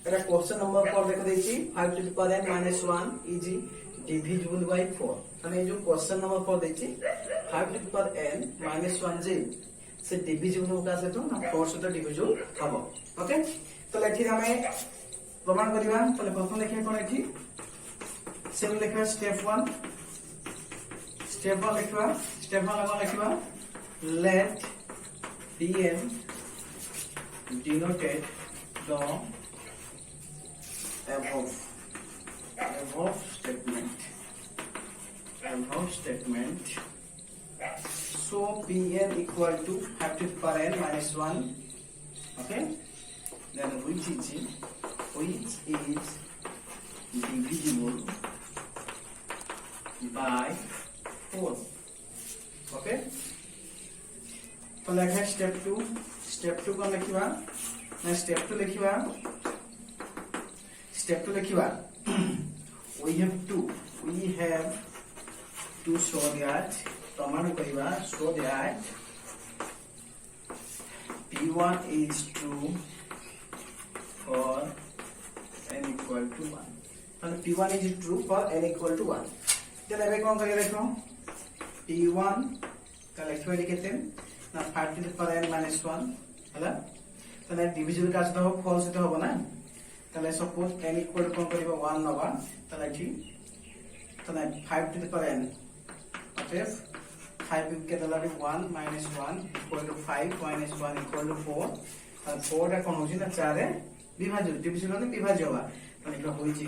এটা question number 4 দেখো দিয়েছি 5 to the power n minus 1 is divisible by 4 মানে এই যে क्वेश्चन नंबर 4 দিয়েছি 5 to the power n minus 1 যে সে ডিভিজিবল হোক আছে তো না 4 সହିତ ডিভিজিবল হব ওকে তাহলে এটি আমি প্রমাণ করিবা তাহলে প্রথম লেখা কোন এটি সেম লেখা স্টেপ 1 লেখবা স্টেপ 1 লেখবা let dn denoted the above statement so pn equal to 5 to the power n minus 1 okay then which is divisible by 4 okay तो लिखा स्टेप 2 को लिखिबा ना step 2 लिखिबा we have to show that प्रमाण करिबा show that p1 is true for n equal to 1 মানে p1 is true for n equal to 1 তাহলে এবে কোন করিয়া দেখো p1 का लिखिबा লিখেতেন না 5 to the power n minus 1 হলা তাহলে ডিভিজিবল কাজ তো ফলস হতে হবে না তাহলে सपोज n इक्वल कोन करिबा 1 नबा তাহলে ঠিক তাহলে 5 to the power n অতএব 5 के Dalari 1 minus 1 equal to 5 minus 1 equal to 4 তাহলে 4 টা কোন হচ্ছে না 4 এ বিভাজ্য ডিভিজিবল মানে বিভাজ্য হবে তাহলে এটা which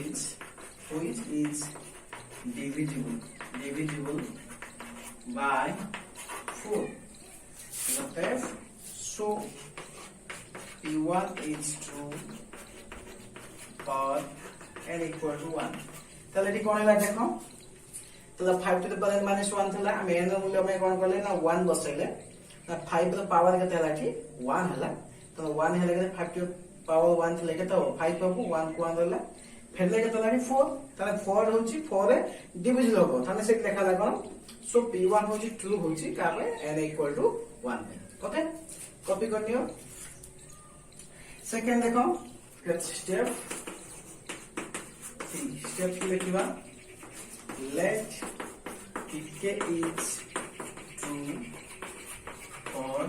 is divisible by 4 অতএব so p1 is true for n equal to 1 তাহলে এটি কোন হলা দেখো তাহলে 5 to the power n minus 1 থলা আমি n এর মূল্য আমি কোন করলে না 1 বসাইলে না 5 to the power কেতে হলা কি 1 হলা তো 1 হলে 5 to the power 1 থলে কেতে হবে 5 পাবো 1 কোন হলা ফেললে কেতে হলা 4 তাহলে 4 হচ্ছে 4 এ ডিভিজিবল হবে তাহলে সেটা লেখা লাগা সো p1 হচ্ছে ট্রু হচ্ছে কারণে n equal to 1 okay copy করে নিও সেকেন্ড দেখো স্টেপ কি লিখিবা let pk is true for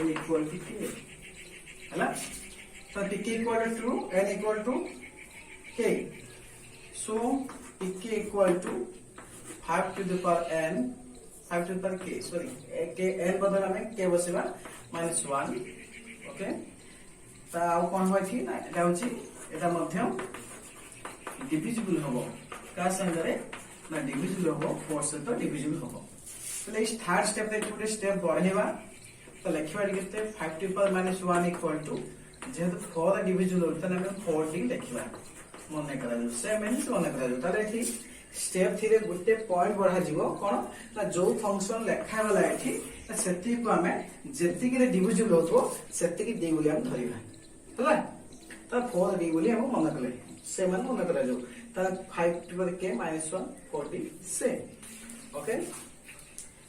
n equal to k हैला तो pk equal to true n equal to k so pk equal to 5 to the power n 5 to the power k sorry k n बदल हमें k बसेबा -1 okay ता कोन होय छी ना এটা হচ্ছে এটা মধ্যে ডিভিজিবল হবো কার সঙ্গে না ডিভিজিবল হবো 4 से तो डिविजिबल हबो তাহলে এই থার্ড স্টেপ তে একটা স্টেপ বঢ়াইবা তো লিখিবা লিখতে 5 to the power -1 equal to যেহেতু 4 ডিভিজিবল হল তাহলে আমরা 4 টি লিখিবা মনে করা যাবে সেম মিন্স মনে করা যাবে তাহলে এটি স্টেপ 3 রে গুটে পয়েন্ট বঢ়া ଯିବ কোন না जो फंक्शन লেখা होला এটি সেটি को ଆମେ যেତିକି रे डिविजिबल होतो সেতিକି डी बोली हम धरिबा होला तो 4 डी बोली हम মনে কলে सेम মনে করা যাবে তাহলে 5 to the power k -1 40 से ओके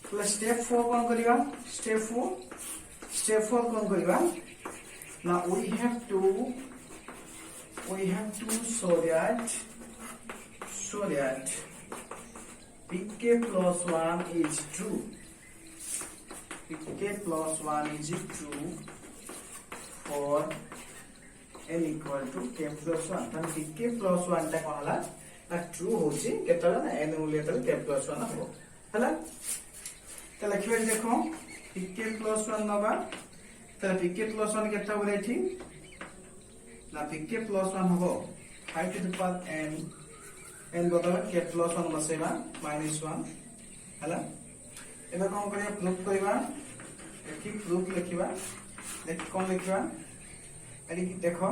तो स्टेप 4 কোন করিবা স্টেপ 4 কোন করিবা না we have to show that pk plus 1 is true for n equal to k plus 1 তাহলে k plus 1 টা কোন হলা না ট্রু होची केतला ना n मूल्य तले k plus 1 हो हला তাহলে লিখিবা দেখো k plus 1 नबा তাহলে k plus 1 केता बोले एठी ना k plus 1 हो 5 to the power n बदल k plus 1 बसेबा -1 हला एबे कोन करिया प्रूफ करिबा एठी प्रूफ लिखिबा देख कोन लिखिबा एडी देखो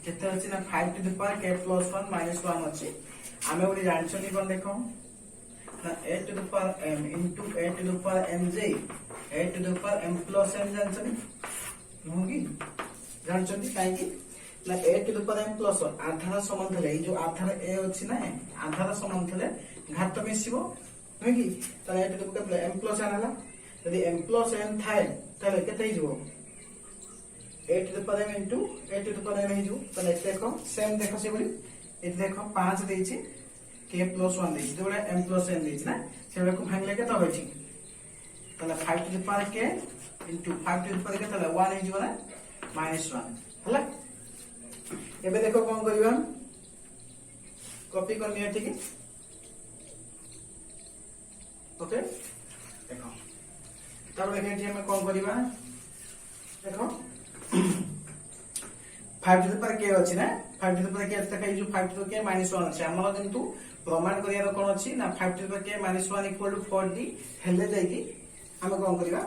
केते अछि ना 5 to the power k plus 1 minus 1 अछि आमे ओडी जानछनी कोन देखो ना a to the power m into a to the power mj a to the power m plus n जानछनी होगी जानछनी काई की ना a to the power m plus 1 आधार समान थले ए जो आधार a अछि ना आधार समान थले घात मिसिबो होगी ताले a to the power m plus n हला यदि m plus n थाए ताले केते हिजबो a to the power m into a to the power m हेजु तले देखो सेम देखो से बोली एत देखो 5 देछि k plus 1 देछि जोडा m plus n देछि ना सेबे को भांगले के तो होछि तले 5 to the power k into 5 to the power k तले 1 हेजु ना -1 हला एबे देखो कोन करिवा कॉपी करनी है ठीक है ओके देखो तब देखिए हमें कौन करिवा देखो 5 टू द पावर k अछि ना 5 टू द पावर k तक जो 5 टू द k -1 अछि हमर किंतु प्रमाण करियार कोन अछि ना 5 to the power k -1 equal to 4d हेले जाई कि हमें कोन करिवा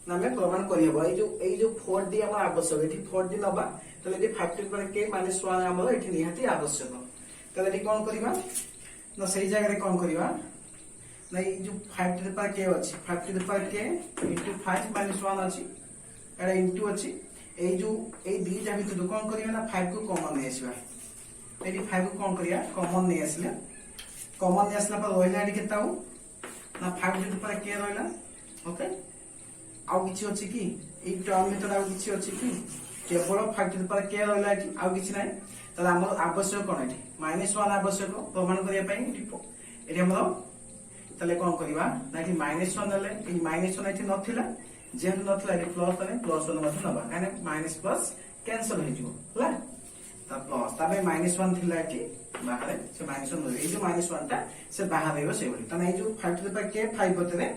ना हमें प्रमाण करियबो ए जो 4d हमर आवश्यक एठी 4d नबा तले एठी 5 टू द पावर k -1 हमर एठी निहाती आवश्यक तले एठी कोन करिवा ना सही जगह रे कोन करिवा नहीं जो 5 टू द पावर k अछि 5 to the power k into 5 -1 अछि एटा इनटू अछि ए जो ए दी जा भीतर कोन करिया ना 5 को कॉमन नै आसीबा एडी 5 को कोन करिया कॉमन नै आसले कॉमन नै आसला पर होइला एडी केता हो ना 5 टू द पावर k रहला ओके आउ किछि अछि कि ए टर्म में तो आउ किछि अछि कि केवल 5 टू द पावर k रहला एडी आउ किछि नै तले हमर आवश्यक कोन एडी -1 आवश्यक प्रमाण करिया पई एडी हमर तले कोन करिवा ना कि -1 नले ए -1 एठी नथिला जेहन नथिला एठी प्लस तले +1 मत नबा काने माइनस प्लस कैंसिल हो जिवो हला त प्लस तबे -1 थिला एठी बाहर से -1 ए जो -1 ता से बाहर रहबो से बोली तने ए जो 5 टू द पावर k 5 बतरे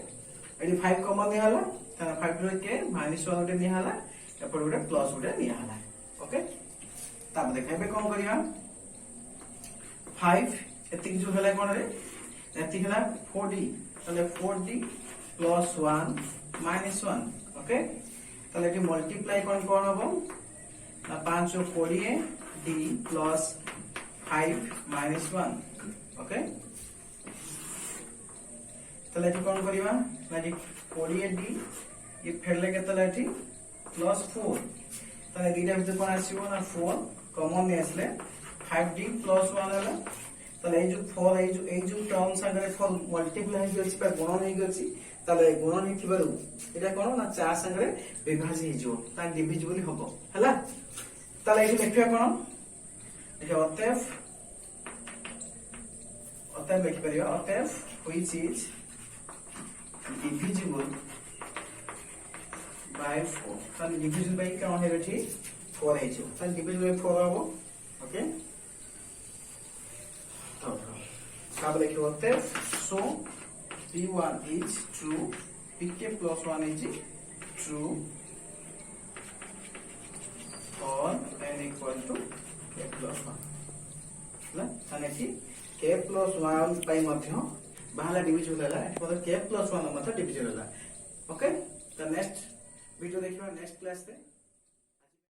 एठी 5 कॉमन नि हला तने 5 टू द k -1 उडे नि हला एपर उडे प्लस उडे नि हला ओके तब देखेबे कोन करिया 5 एतिक जो हला कोन रे एतिक हला 4d तले 4d plus 1 minus 1 ओके तले एटी मल्टीप्लाई कोन हबो ना 5 और 40 d plus 5 minus 1 ओके तले एटी कोन करिवा ना जी 40 d ये फेरले के तले एटी plus 4 तले दीटा भीतर कोन आसीबो ना 4 कॉमन नै आसले 5d plus 1 हला तले ए जो 4 ए जो टर्म संगे 4 मल्टीप्लाई हो अछि पर गुणन हो अछि तले गुणन हि थिबारु एटा कोन ना 4 संगे विभाज्य हि जो ता डिविजिबल होबो हला तले एठी लिखिया कोन एठी अतएव लिखि परियो अतएव व्हिच इज डिविजिबल बाय 4 तले डिविजिबल बाय कोन हे एठी 4 हि जो तले डिविजिबल बाय 4 होबो ओके तब लिखियो अतएव सो P1 is true, Pk plus 1 is true for n equal to k plus 1 ना थाने कि k plus 1 पाई मध्य बाहला डिविजन होला मतलब k plus 1 मध्य डिविजन होला ओके तो नेक्स्ट वीडियो देखियो नेक्स्ट क्लास रे।